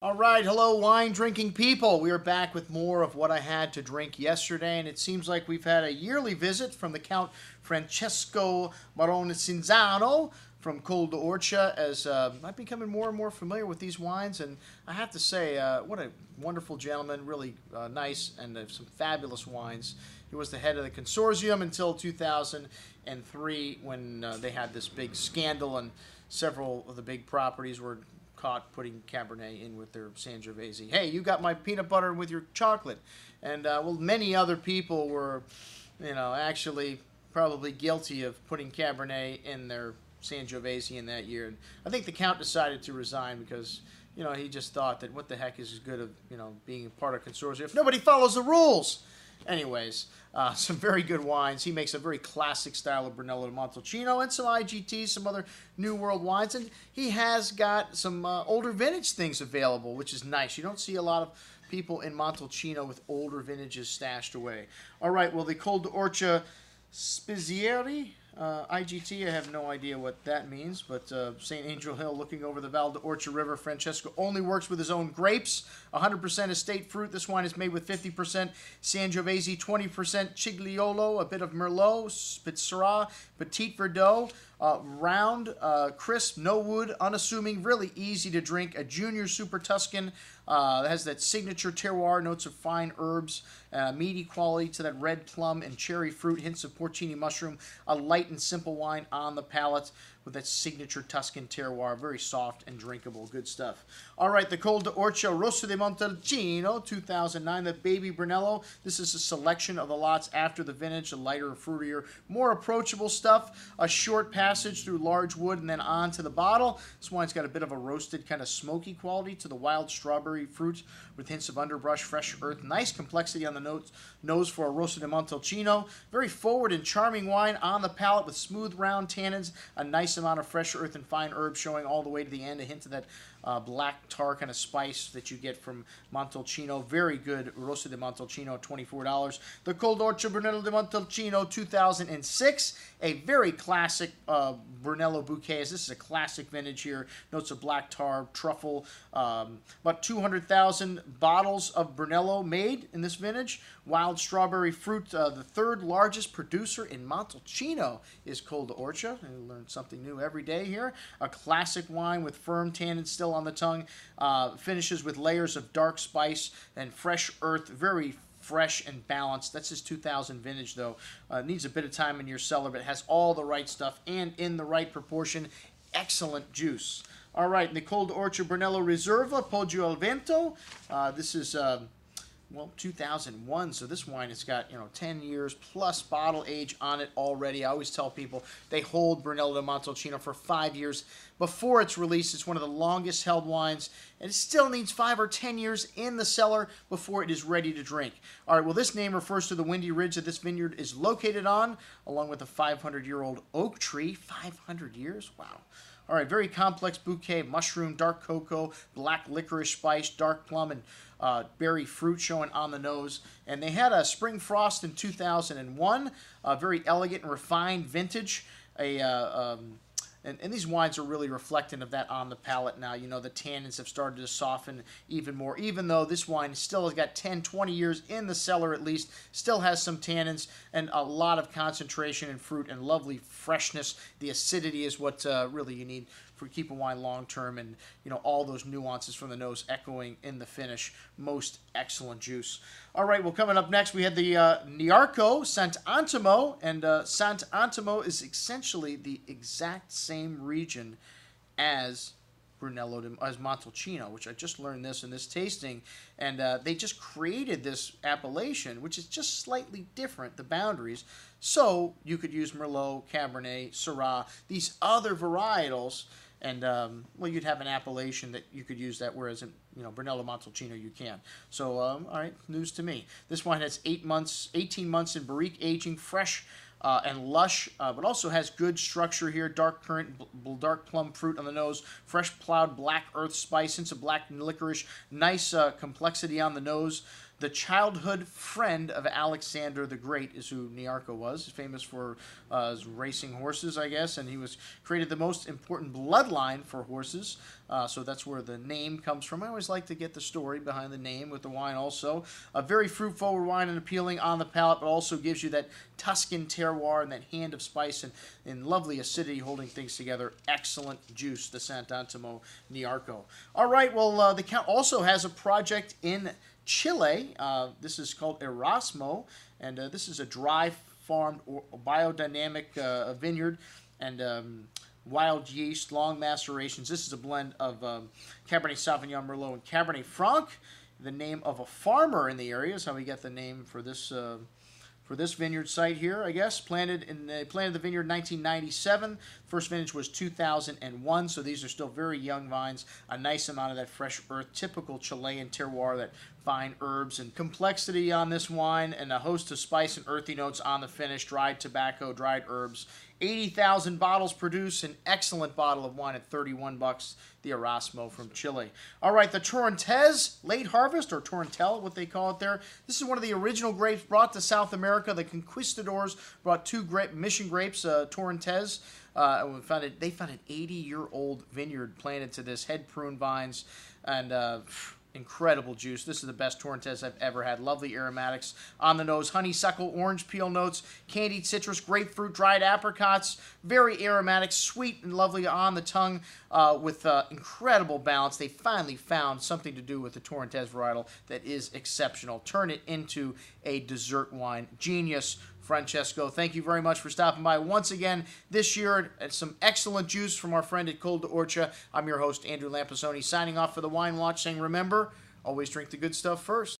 All right, hello wine drinking people. We are back with more of what I had to drink yesterday, and it seems like we've had a yearly visit from the Count Francesco Cinzano from Col d'Orcia, as I'm becoming more and more familiar with these wines, and I have to say, what a wonderful gentleman, really nice, and some fabulous wines. He was the head of the consortium until 2003 when they had this big scandal, and several of the big properties were caught putting Cabernet in with their Sangiovese. Hey, you got my peanut butter with your chocolate. And, well, many other people were, actually probably guilty of putting Cabernet in their Sangiovese in that year. And I think the Count decided to resign because, he just thought that what the heck is good of, being a part of a consortium if nobody follows the rules. Anyways, some very good wines. He makes a very classic style of Brunello di Montalcino and some IGTs, some other New World wines. And he has got some older vintage things available, which is nice. You don't see a lot of people in Montalcino with older vintages stashed away. All right, well, the Col d'Orcia Spizieri IGT, I have no idea what that means, but St. Angel Hill looking over the Val d'Orcia River. Francesco only works with his own grapes, 100% estate fruit. This wine is made with 50% Sangiovese, 20% Cigliolo, a bit of Merlot, Spitzera, Petit Verdot, round, crisp, no wood, unassuming, really easy to drink. A junior super Tuscan, has that signature terroir, notes of fine herbs, meaty quality to that red plum and cherry fruit, hints of porcini mushroom, a light and simple wine on the palate with that signature Tuscan terroir, very soft and drinkable, good stuff. All right, the Col d'Orcia Rosso di Montalcino, 2009, the Baby Brunello. This is a selection of the lots after the vintage, a lighter, fruitier, more approachable stuff. A short passage through large wood and then on to the bottle. This wine's got a bit of a roasted, kind of smoky quality to the wild strawberry fruit with hints of underbrush, fresh earth, nice complexity on the nose for a Rosso di Montalcino. Very forward and charming wine on the palate with smooth, round tannins, a nice amount of fresh earth and fine herbs showing all the way to the end, a hint of that black tar kind of spice that you get from Montalcino. Very good Rosso di Montalcino, $24. The Col d'Orcia Brunello di Montalcino, 2006. A very classic Brunello bouquet. This is a classic vintage here. Notes of black tar, truffle. About 200,000 bottles of Brunello made in this vintage. Wild strawberry fruit. The third largest producer in Montalcino is Col d'Orcia. You learn something new every day here. A classic wine with firm tannins still on the tongue. Finishes with layers of dark spice and fresh earth. Very fresh and balanced. That's his 2000 vintage, though. Needs a bit of time in your cellar, but it has all the right stuff and in the right proportion. Excellent juice. All right, the Col d'Orcia Brunello Riserva, Poggio al Vento. This is, well, 2001, so this wine has got, 10 years plus bottle age on it already. I always tell people they hold Brunello di Montalcino for 5 years before it's released. It's one of the longest held wines, and it still needs 5 or 10 years in the cellar before it is ready to drink. All right, well, this name refers to the windy ridge that this vineyard is located on, along with a 500-year-old oak tree. 500 years? Wow. All right, very complex bouquet of mushroom, dark cocoa, black licorice spice, dark plum, and berry fruit showing on the nose. And they had a spring frost in 2001, a very elegant and refined vintage. And these wines are really reflective of that on the palate now. The tannins have started to soften even more, even though this wine still has got 10, 20 years in the cellar at least, still has some tannins and a lot of concentration in fruit and lovely freshness. The acidity is what really you need for keep a wine long term, and all those nuances from the nose echoing in the finish. Most excellent juice. All right, well, coming up next we had the NEARCO SANT'ANTIMO, and SANT'ANTIMO is essentially the exact same region as as Montalcino, which I just learned this in this tasting, and they just created this appellation, which is just slightly different, the boundaries, so you could use Merlot, Cabernet, Syrah, these other varietals, and well, you'd have an appellation that you could use that, whereas in Brunello Montalcino you can. So all right, news to me. This wine has 18 months in barrique aging, fresh and lush, but also has good structure here. Dark currant, dark plum fruit on the nose, fresh plowed black earth spice, hints of black licorice, nice complexity on the nose. the childhood friend of Alexander the Great is who NEARCO was. He's famous for his racing horses, I guess, and he was created the most important bloodline for horses. So that's where the name comes from. I always like to get the story behind the name with the wine also. A very fruit-forward wine and appealing on the palate, but also gives you that Tuscan terroir and that hand of spice and lovely acidity holding things together. Excellent juice, the Sant'Antimo NEARCO. All right, well, the Count also has a project in Chile. This is called ERASMO, and this is a dry-farmed biodynamic vineyard and wild yeast, long macerations. This is a blend of Cabernet Sauvignon, Merlot, and Cabernet Franc. The name of a farmer in the area is how we get the name for this vineyard site here, I guess. Planted the vineyard in 1997. First vintage was 2001, so these are still very young vines. A nice amount of that fresh earth, typical Chilean terroir, that fine herbs and complexity on this wine, and a host of spice and earthy notes on the finish, dried tobacco, dried herbs. 80,000 bottles produced, an excellent bottle of wine at $31, the Erasmo from Chile. All right, the Torrontes late harvest, or Torontel, what they call it there. This is one of the original grapes brought to South America. The conquistadors brought two mission grapes, Torrontes. They found an 80-year-old vineyard planted to this, head prune vines, and incredible juice. This is the best Torrontes I've ever had. Lovely aromatics on the nose. Honeysuckle, orange peel notes, candied citrus, grapefruit, dried apricots. Very aromatic, sweet and lovely on the tongue with incredible balance. They finally found something to do with the Torrontes varietal that is exceptional. Turn it into a dessert wine. Genius, Francesco. Thank you very much for stopping by once again this year. And some excellent juice from our friend at Col d'Orcia. I'm your host, Andrew Lampisoni, signing off for the Wine Watch, saying remember, always drink the good stuff first.